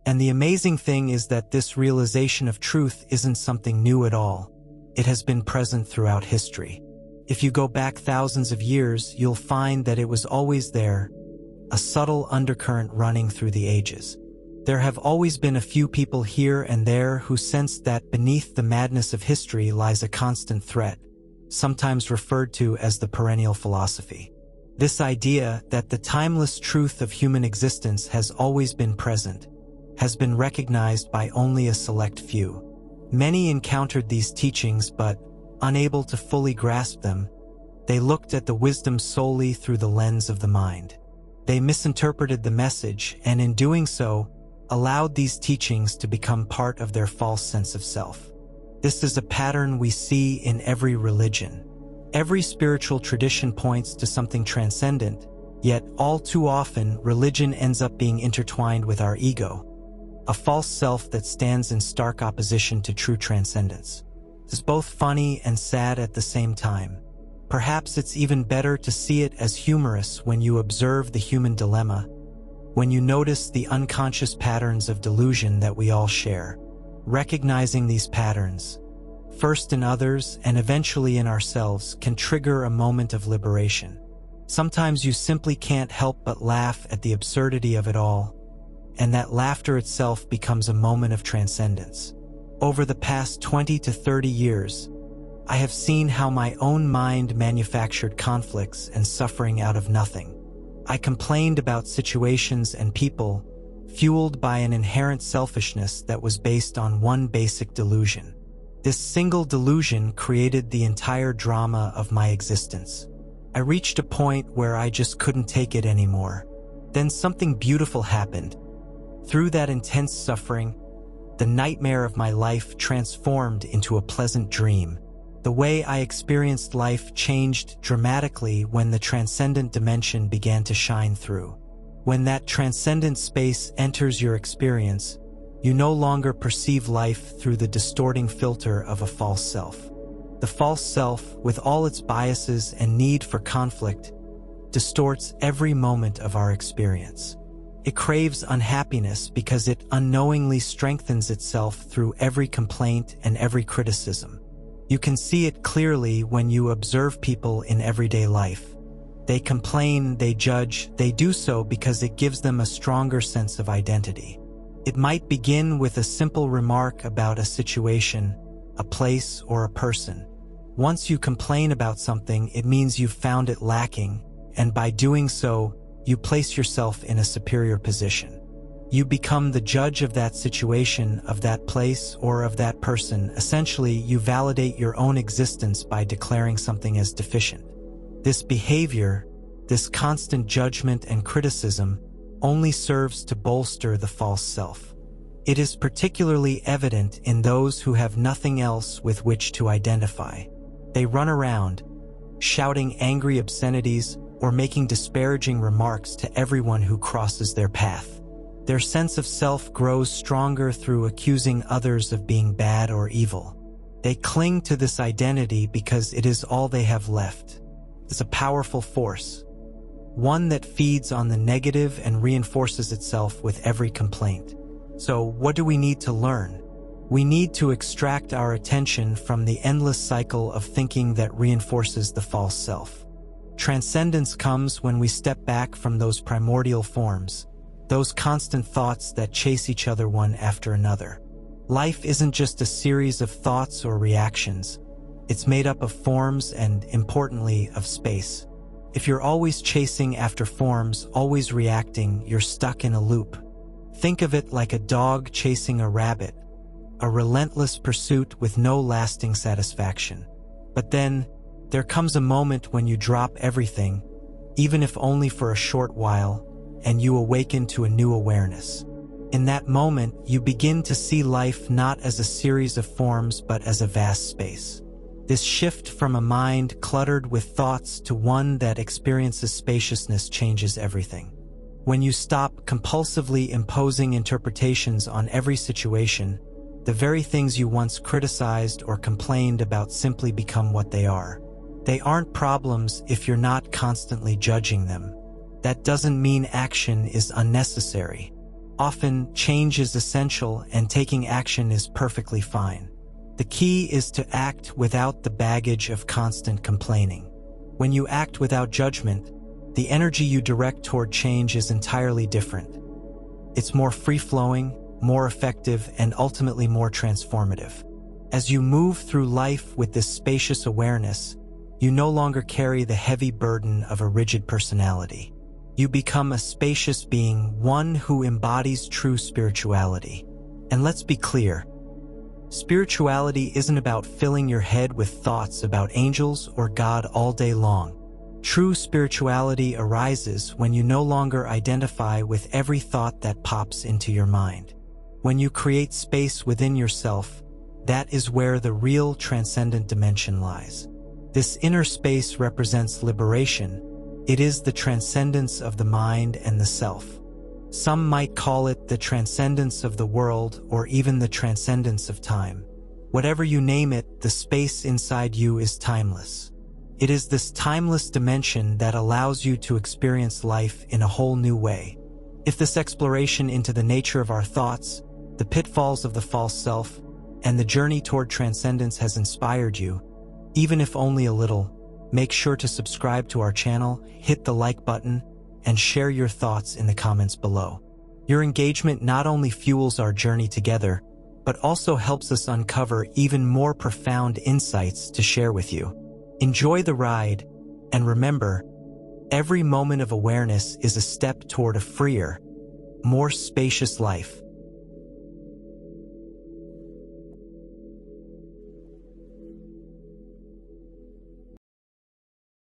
And the amazing thing is that this realization of truth isn't something new at all. It has been present throughout history. If you go back thousands of years, you'll find that it was always there, a subtle undercurrent running through the ages. There have always been a few people here and there who sensed that beneath the madness of history lies a constant threat, sometimes referred to as the perennial philosophy. This idea that the timeless truth of human existence has always been present, has been recognized by only a select few. Many encountered these teachings but, unable to fully grasp them, they looked at the wisdom solely through the lens of the mind. They misinterpreted the message and in doing so, allowed these teachings to become part of their false sense of self. This is a pattern we see in every religion. Every spiritual tradition points to something transcendent, yet all too often religion ends up being intertwined with our ego, a false self that stands in stark opposition to true transcendence. It's both funny and sad at the same time. Perhaps it's even better to see it as humorous when you observe the human dilemma, when you notice the unconscious patterns of delusion that we all share. Recognizing these patterns, first in others and eventually in ourselves, can trigger a moment of liberation. Sometimes you simply can't help but laugh at the absurdity of it all, and that laughter itself becomes a moment of transcendence. Over the past 20 to 30 years, I have seen how my own mind manufactured conflicts and suffering out of nothing. I complained about situations and people, fueled by an inherent selfishness that was based on one basic delusion. This single delusion created the entire drama of my existence. I reached a point where I just couldn't take it anymore. Then something beautiful happened. Through that intense suffering, the nightmare of my life transformed into a pleasant dream. The way I experienced life changed dramatically when the transcendent dimension began to shine through. When that transcendent space enters your experience, you no longer perceive life through the distorting filter of a false self. The false self, with all its biases and need for conflict, distorts every moment of our experience. It craves unhappiness because it unknowingly strengthens itself through every complaint and every criticism. You can see it clearly when you observe people in everyday life. They complain, they judge, they do so because it gives them a stronger sense of identity. It might begin with a simple remark about a situation, a place, or a person. Once you complain about something, it means you've found it lacking, and by doing so, you place yourself in a superior position. You become the judge of that situation, of that place, or of that person. Essentially, you validate your own existence by declaring something as deficient. This behavior, this constant judgment and criticism, only serves to bolster the false self. It is particularly evident in those who have nothing else with which to identify. They run around, shouting angry obscenities or making disparaging remarks to everyone who crosses their path. Their sense of self grows stronger through accusing others of being bad or evil. They cling to this identity because it is all they have left. It's a powerful force, one that feeds on the negative and reinforces itself with every complaint. So, what do we need to learn? We need to extract our attention from the endless cycle of thinking that reinforces the false self. Transcendence comes when we step back from those primordial forms, those constant thoughts that chase each other one after another. Life isn't just a series of thoughts or reactions. It's made up of forms and, importantly, of space. If you're always chasing after forms, always reacting, you're stuck in a loop. Think of it like a dog chasing a rabbit, a relentless pursuit with no lasting satisfaction. But then, there comes a moment when you drop everything, even if only for a short while, and you awaken to a new awareness. In that moment, you begin to see life not as a series of forms but as a vast space. This shift from a mind cluttered with thoughts to one that experiences spaciousness changes everything. When you stop compulsively imposing interpretations on every situation, the very things you once criticized or complained about simply become what they are. They aren't problems if you're not constantly judging them. That doesn't mean action is unnecessary. Often, change is essential and taking action is perfectly fine. The key is to act without the baggage of constant complaining. When you act without judgment, the energy you direct toward change is entirely different. It's more free-flowing, more effective, and ultimately more transformative. As you move through life with this spacious awareness, you no longer carry the heavy burden of a rigid personality. You become a spacious being, one who embodies true spirituality. And let's be clear, spirituality isn't about filling your head with thoughts about angels or God all day long. True spirituality arises when you no longer identify with every thought that pops into your mind. When you create space within yourself, that is where the real transcendent dimension lies. This inner space represents liberation. It is the transcendence of the mind and the self. Some might call it the transcendence of the world or even the transcendence of time. Whatever you name it, the space inside you is timeless. It is this timeless dimension that allows you to experience life in a whole new way. If this exploration into the nature of our thoughts, the pitfalls of the false self, and the journey toward transcendence has inspired you, even if only a little, make sure to subscribe to our channel, hit the like button, and share your thoughts in the comments below. Your engagement not only fuels our journey together, but also helps us uncover even more profound insights to share with you. Enjoy the ride, and remember, every moment of awareness is a step toward a freer, more spacious life.